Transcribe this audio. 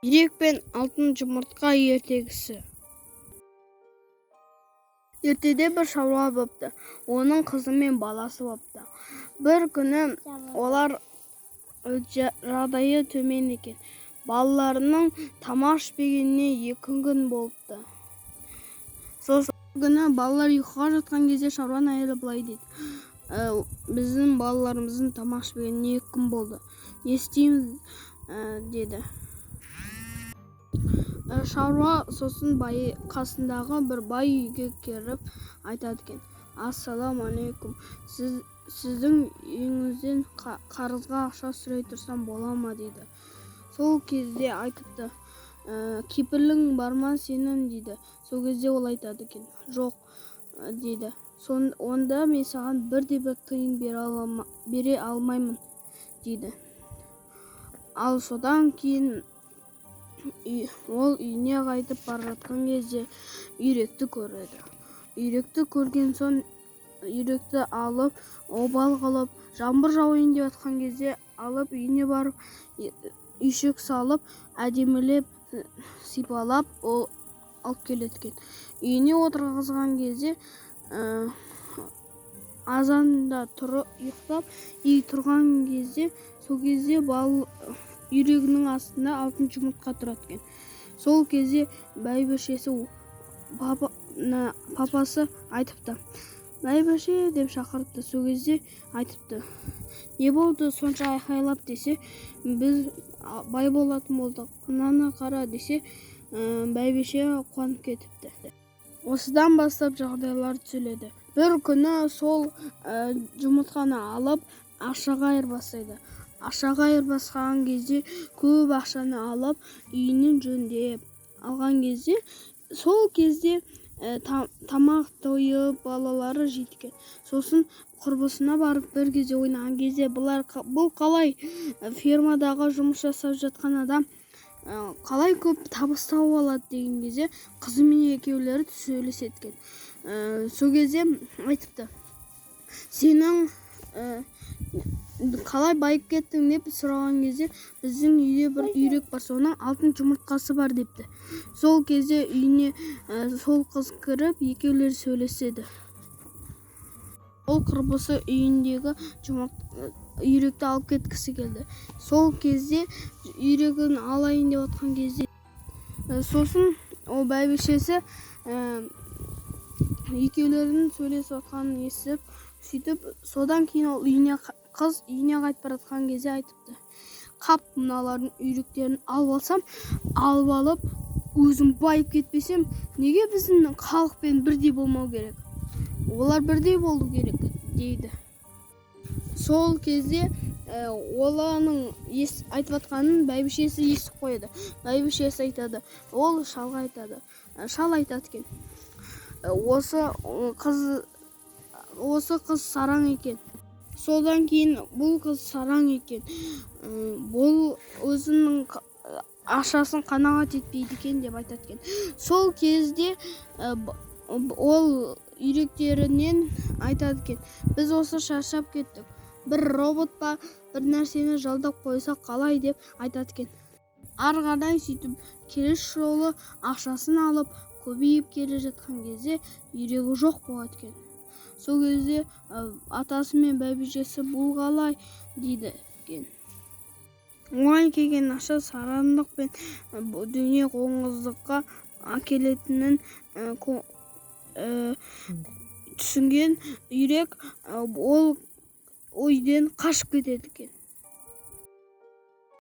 Ирек пен алтын жұмыртқа ертегісі. Ертеде бір шаруа болыпты. Оның қызы мен баласы болыпты. Бір күні олар жағдайы төмен екен. Балаларының тамақ ішпегеніне 2 күн болыпты. Сол күні балалар ұйқыға жатқан кезде шаруаның әйелі былай дейді: біздің балаларымыздың тамақ ішпегеніне 2 күн болды. Не істейміз? Деді. Шаруа сосын қасындағы бір бай үйге келіп айтады екен: ассаламу алейкум, сіздің үйіңізден қарызға ақша сұрай тұрсам бола ма? дейді. Сол кезде айтыпты: кепілің бар ма сенің? дейді. Сол кезде ол айтады екен: жоқ, дейді. Онда мен саған бірде-бір тиын бере алмаймын, дейді. Ал содан кейін ол үйіне қайтып бара жатқан кезде үйректі көреді. Үйректі көрген соң үйректі алып, обал қылып, жаңбыр жауайын деп жатқан кезде алып үйіне барып, үйшік салып, әдемілеп, сипалап алып келеді екен. Үйіне отырғызған кезде азанда ұйықтап, тұрған кезде, сол кезде үйрегінің астында алтын жұмыртқа тұрады екен. Сол кезде бәйбішесі папасы айтыпты: бәйбіше деп шақырыпты. Сол кезде айтыпты: не болды сонша айқайлап? Десе, біз бай болатын болдық, мынаны қара, десе, бәйбіше қуанып кетіпті. Осыдан бастап жағдайлар түзеледі. Бір күні сол жұмыртқаны алып ақшаға айырбастайды. Ақшаға айырбастаған кезде көп ақшаны алып, үйінен жөндеп алған кезде, сол кезде тамақ тойып, балалары жеткен. Сосын құрбысына барып бір кезде ойнаған кезде, бұл қалай фермадағы жұмыс жасап жатқан адам қалай көп табыс тауып алады деген кезде, қызымен екеулері сөйлеседі екен. Сол кезде айтыпты: сенің қалай байып кеттің деп сұраған кезде, біздің үйде бір үйрек бар, соның алтын жұмыртқасы бар, депті. Сол кезде үйіне сол қыз кіріп, екеулері сөйлеседі. Ол құрбысы үйіндегі үйректі алып кеткісі келді. Сол кезде үйрегін алайын деп отқан кезде, сосын ол бәйбішесі екеулерінің сөйлесіп отқанын естіп, сөйтіп, содан кейін ол қыз үйіне қайтып бара жатқан кезде айтыпты: қап, мыналардың үйректерін алып алсам, алып алып, өзім байып кетпесем, неге біздің халықпен бірдей болмау керек? Олар бірдей болу керек, дейді. Сол кезде оланың айтып жатқанын бәйбішесі естіп қояды. Бәйбішесі айтады, ол шалға айтады. Шал айтады екен: осы қыз сараң екен. Содан кейін бұл қыз сараң екен. Бұл өзінің ақшасын қанағат етпейді екен деп айтады екен. Сол кезде ол үйректерінен айтады екен: біз осы шаршап кеттік. Бір робот па, бір нәрсені жалдап қойсақ қалай, деп айтады екен. Ары қарай сөйтіп келесі жолы ақшасын алып, көбейіп келе жатқан кезде үйрегі жоқ болады екен. Сол кезде атасы мен бәйбішесі бұл қалай, дейді екен. Оған келген ақша сарандық пен дүние қоңыздыққа әкелетінін түсінген үйрек ол үйден қашып кетеді екен.